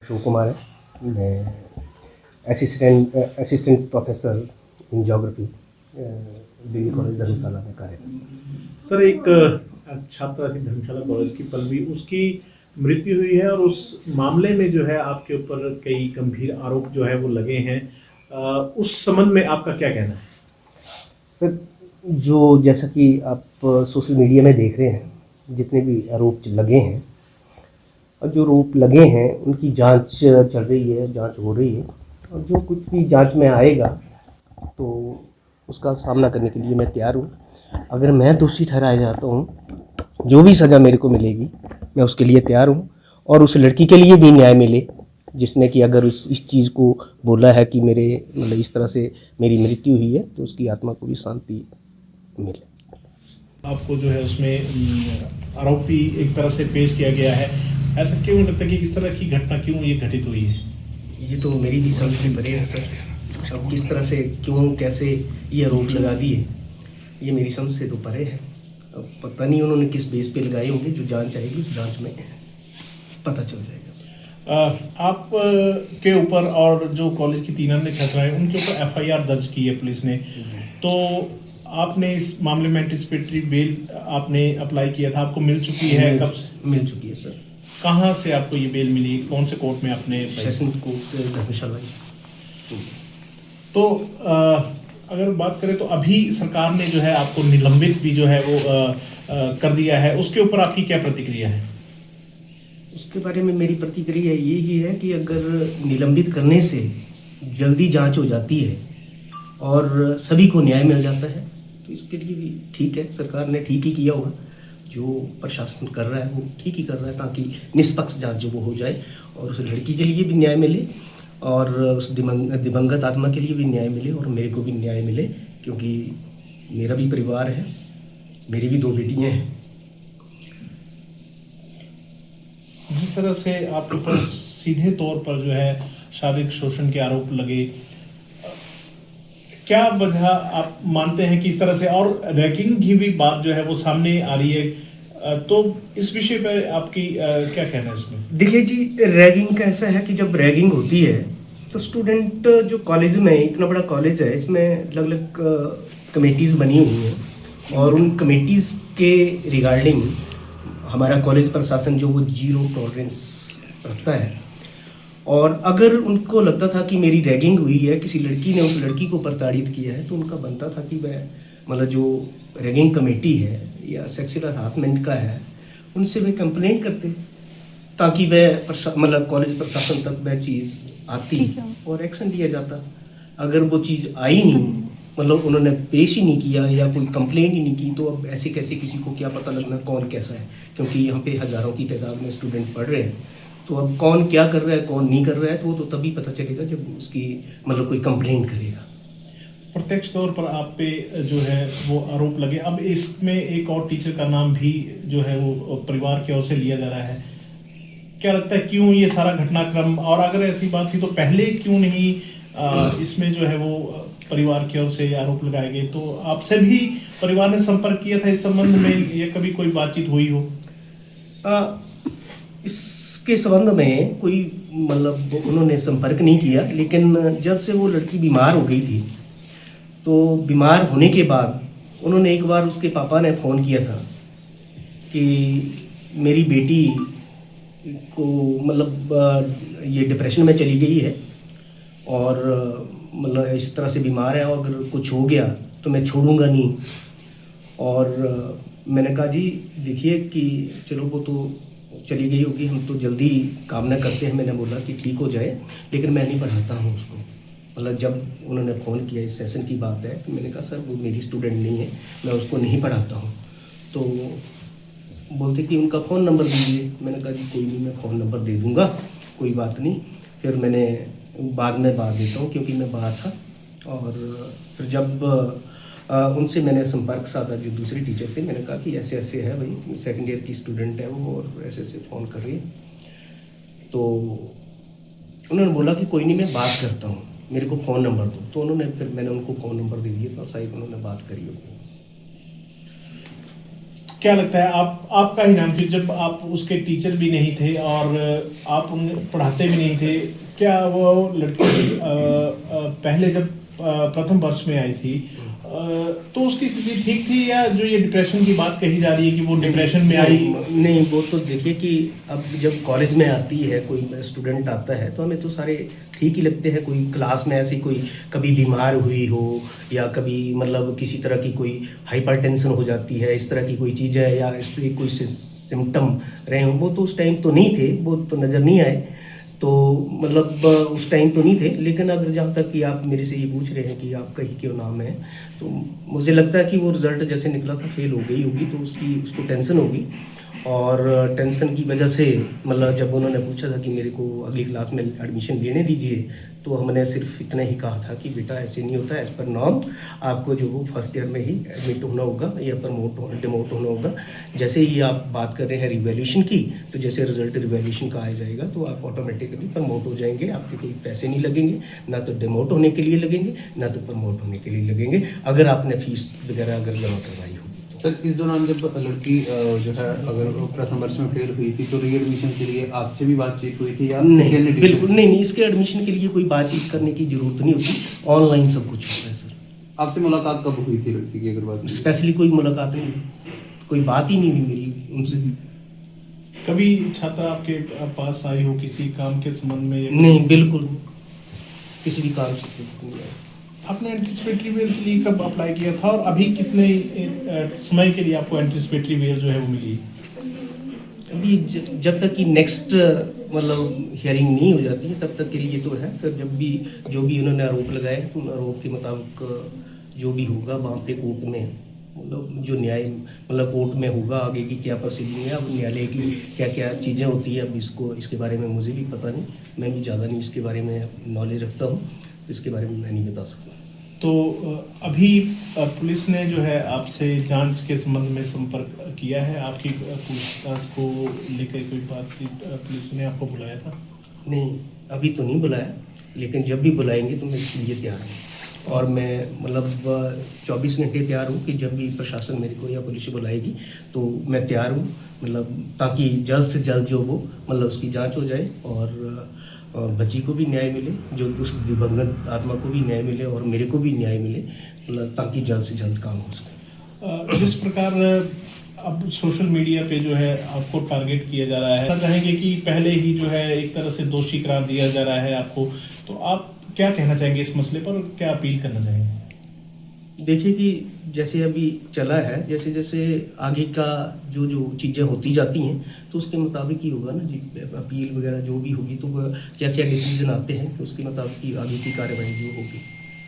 शिव कुमार है। मैं assistant professor in geography degree college Dharamshala में कार्यरत हूँ। सर, एक छात्रा थी धर्मशाला कॉलेज की पल्लवी, उसकी मृत्यु हुई है और उस मामले में जो है आपके ऊपर कई गंभीर आरोप जो है वो लगे हैं। उस संबंध में आपका क्या कहना है? सर, जैसा कि आप सोशल मीडिया में देख रहे हैं, जितने भी आरोप लगे हैं और जो आरोप लगे हैं उनकी जांच चल रही है, जांच हो रही है, और जो कुछ भी जांच में आएगा तो उसका सामना करने के लिए मैं तैयार हूँ। अगर मैं दोषी ठहराया जाता हूँ, जो भी सज़ा मेरे को मिलेगी मैं उसके लिए तैयार हूँ, और उस लड़की के लिए भी न्याय मिले जिसने कि अगर इस चीज़ को बोला है कि मेरे मतलब इस तरह से मेरी मृत्यु हुई है, तो उसकी आत्मा को भी शांति मिले। आपको जो है उसमें आरोपी एक तरह से पेश किया गया है, ऐसा क्यों लगता है कि इस तरह की घटना क्यों ये घटित हुई है? ये तो मेरी भी समझ से परे है सर। अब किस तरह से, क्यों, कैसे ये आरोप लगा दिए, ये मेरी समझ से तो परे है। अब पता नहीं उन्होंने किस बेस पे लगाए होंगे। जो जांच आएगी उस जांच में पता चल जाएगा सर। आप के ऊपर और जो कॉलेज की 3 अन्य छात्राएं उनके ऊपर एफआईआर दर्ज की है पुलिस ने, तो आपने इस मामले में एंटिसिपेटरी बेल आपने अप्लाई किया था, आपको मिल चुकी है? कब से मिल चुकी है सर। कहाँ से आपको ये बेल मिली? कौन से कोर्ट में आपने? सेशन कोर्ट धर्मशाला। तो अगर बात करें तो अभी सरकार ने जो है आपको निलंबित भी जो है वो कर दिया है, उसके ऊपर आपकी क्या प्रतिक्रिया है? उसके बारे में मेरी प्रतिक्रिया यही है कि अगर निलंबित करने से जल्दी जांच हो जाती है और सभी को न्याय मिल जाता है तो इसके लिए भी ठीक है। सरकार ने ठीक ही किया होगा, जो प्रशासन कर रहा है वो ठीक ही कर रहा है, ताकि निष्पक्ष जांच जो वो हो जाए और उस लड़की के लिए भी न्याय मिले और उस दिवंगत आत्मा के लिए भी न्याय मिले और मेरे को भी न्याय मिले, क्योंकि मेरा भी परिवार है, मेरी भी 2 बेटियां हैं। जिस तरह से आपके ऊपर सीधे तौर पर जो है शारीरिक शोषण के आरोप लगे, क्या वजह आप मानते हैं कि इस तरह से, और रैगिंग की भी बात जो है वो सामने आ रही है, तो इस विषय पर आपकी क्या कहना है इसमें? देखिए जी, रैगिंग का ऐसा है कि जब रैगिंग होती है तो स्टूडेंट जो कॉलेज में, इतना बड़ा कॉलेज है, इसमें अलग अलग कमेटीज़ बनी हुई हैं और उन कमेटीज़ के रिगार्डिंग हमारा कॉलेज प्रशासन जो वो 0 टॉलरेंस रखता है। और अगर उनको लगता था कि मेरी रैगिंग हुई है, किसी लड़की ने उस लड़की को प्रताड़ित किया है, तो उनका बनता था कि वह मतलब जो रैगिंग कमेटी है या सेक्सुअल हरासमेंट का है, उनसे वे कंप्लेंट करते ताकि वह मतलब कॉलेज प्रशासन तक वह चीज़ आती और एक्शन लिया जाता। अगर वो चीज़ आई नहीं, मतलब उन्होंने पेश ही नहीं किया या कोई कंप्लेंट ही नहीं की, तो अब ऐसे कैसे किसी को क्या पता लगना कौन कैसा है, क्योंकि यहाँ पे हज़ारों की तादाद में स्टूडेंट पढ़ रहे हैं। तो अब कौन क्या कर रहा है, कौन नहीं कर रहा है, तो वो तो तभी पता चलेगा जब उसकी मतलब कोई कंप्लेंट करेगा। प्रत्यक्ष तौर पर आप पे जो है वो आरोप लगे, अब इसमें एक और टीचर का नाम भी जो है वो परिवार की ओर से लिया जा रहा है, क्या लगता है क्यों ये सारा घटनाक्रम, और अगर ऐसी बात थी तो पहले क्यों नहीं इसमें जो है वो परिवार की ओर से आरोप लगाए गए? तो आपसे भी परिवार ने संपर्क किया था इस संबंध में, या कभी कोई बातचीत हुई हो? इसके संबंध में कोई मतलब उन्होंने संपर्क नहीं किया, लेकिन जब से वो लड़की बीमार हो गई थी, तो बीमार होने के बाद उन्होंने एक बार, उसके पापा ने फ़ोन किया था कि मेरी बेटी को मतलब ये डिप्रेशन में चली गई है और मतलब इस तरह से बीमार है, और अगर कुछ हो गया तो मैं छोड़ूंगा नहीं। और मैंने कहा जी देखिए कि चलो वो तो चली गई होगी, हम तो जल्दी कामना करते हैं, मैंने बोला कि ठीक हो जाए, लेकिन मैं नहीं पढ़ाता हूँ उसको। मतलब जब उन्होंने फ़ोन किया, इस सेशन की बात है, तो मैंने कहा सर वो मेरी स्टूडेंट नहीं है, मैं उसको नहीं पढ़ाता हूँ। तो बोलते कि उनका फ़ोन नंबर दीजिए। मैंने कहा जी कोई नहीं, मैं फ़ोन नंबर दे दूँगा, कोई बात नहीं। फिर मैंने बाद में बात देता हूँ, क्योंकि मैं बाहर था। और फिर जब उनसे मैंने संपर्क साधा, जो दूसरे टीचर थे, मैंने कहा कि ऐसे ऐसे है भाई, 2nd ईयर की स्टूडेंट है वो और ऐसे ऐसे फ़ोन कर रही है। तो उन्होंने बोला कि कोई नहीं, मैं बात करता हूँ, मेरे को फ़ोन नंबर दो। तो उन्होंने, फिर मैंने उनको फ़ोन नंबर दे दिया था, शायद उन्होंने बात करी होगी। क्या लगता है आपका ही नाम, कि जब आप उसके टीचर भी नहीं थे और आप उन्हें पढ़ाते भी नहीं थे, क्या वो लड़की पहले जब प्रथम वर्ष में आई थी तो उसकी स्थिति ठीक थी, या जो ये डिप्रेशन की बात कही जा रही है कि वो डिप्रेशन में आई? नहीं, वो तो देखिए कि अब जब कॉलेज में आती है कोई स्टूडेंट आता है तो हमें तो सारे ठीक ही लगते हैं। कोई क्लास में ऐसी कोई कभी बीमार हुई हो या कभी मतलब किसी तरह की कोई हाइपरटेंशन हो जाती है, इस तरह की कोई चीज़ है या इससे कोई सिम्टम रहे हों, वो तो उस टाइम तो नहीं थे, वो तो नज़र नहीं आए। तो मतलब उस टाइम तो नहीं थे। लेकिन अगर जहाँ तक कि आप मेरे से ये पूछ रहे हैं कि आपका ही क्यों नाम है, तो मुझे लगता है कि वो रिज़ल्ट जैसे निकला था फेल हो गई होगी, तो उसको टेंशन होगी। और टेंशन की वजह से मतलब जब उन्होंने पूछा था कि मेरे को अगली क्लास में एडमिशन लेने दीजिए, तो हमने सिर्फ इतना ही कहा था कि बेटा ऐसे नहीं होता, एज़ पर नॉर्म आपको जो वो फर्स्ट ईयर में ही एडमिट होना होगा या डिमोट होना होगा। जैसे ही आप बात कर रहे हैं रिवैल्यूएशन की, तो जैसे रिजल्ट रिवैल्यूएशन का आ जाएगा तो आप ऑटोमेटिकली प्रमोट हो जाएंगे। आपके कोई पैसे नहीं लगेंगे, ना तो डिमोट होने के लिए लगेंगे, ना तो प्रमोट होने के लिए लगेंगे, अगर आपने फीस वगैरह अगर जमा करवाई होगी। सर, इस दौरान जब लड़की जो है अगर प्रथम वर्ष में फेल हुई थी तो री एडमिशन के लिए आपसे भी बातचीत हुई थी या नहीं, बिल्कुल नहीं, इसके एडमिशन के लिए कोई बातचीत करने की जरूरत नहीं होती, ऑनलाइन सब कुछ होता है सर। आपसे मुलाकात कब हुई थी लड़की की, अगर बात करें? स्पेशली कोई मुलाकात नहीं हुई, कोई बात ही नहीं हुई मेरी उनसे। कभी छात्रा आपके पास आई हो किसी काम के संबंध में? नहीं, बिल्कुल नहीं, किसी भी काम से नहीं आया। आपने एंटीसिपेटरी वेयर के लिए कब अप्लाई किया था, और अभी कितने समय के लिए आपको एंटीसिपेटरी वेयर जो है वो मिली? अभी जब तक कि नेक्स्ट मतलब हियरिंग नहीं हो जाती है तब तक के लिए तो है। फिर जब भी जो भी उन्होंने आरोप लगाए तो उन आरोप के मुताबिक जो भी होगा वहाँ पे कोर्ट में मतलब जो न्याय मतलब कोर्ट में होगा, आगे की क्या प्रोसीडिंग है, अब न्यायालय की क्या क्या चीज़ें होती है, अब इसके बारे में मुझे भी पता नहीं, मैं भी ज़्यादा नहीं इसके बारे में नॉलेज रखता हूँ, तो इसके बारे में मैं नहीं बता सकता। तो अभी पुलिस ने जो है आपसे जांच के संबंध में संपर्क किया है? आपकी पूछताछ को लेकर कोई बातचीत पुलिस ने आपको बुलाया था? नहीं, अभी तो नहीं बुलाया, लेकिन जब भी बुलाएंगे तो मैं इसके लिए तैयार हूँ। और मैं मतलब 24 घंटे तैयार हूँ कि जब भी प्रशासन मेरे को या पुलिस बुलाएगी तो मैं तैयार हूँ, मतलब ताकि जल्द से जल्द जो वो मतलब उसकी जांच हो जाए और बच्ची को भी न्याय मिले, जो उस दिवंगत आत्मा को भी न्याय मिले और मेरे को भी न्याय मिले, मतलब ताकि जल्द से जल्द काम हो सके। जिस प्रकार अब सोशल मीडिया पे जो है आपको टारगेट किया जा रहा है, चाहेंगे कि पहले ही जो है एक तरह से दोषी करार दिया जा रहा है आपको, तो आप क्या कहना चाहेंगे इस मसले पर, क्या अपील करना चाहेंगे? देखिए कि जैसे अभी चला है, जैसे जैसे आगे का जो जो चीज़ें होती जाती हैं तो उसके मुताबिक ही होगा ना जी, अपील वगैरह जो भी होगी तो क्या क्या डिसीजन आते हैं तो उसके मुताबिक ही आगे की कार्रवाई जो होगी।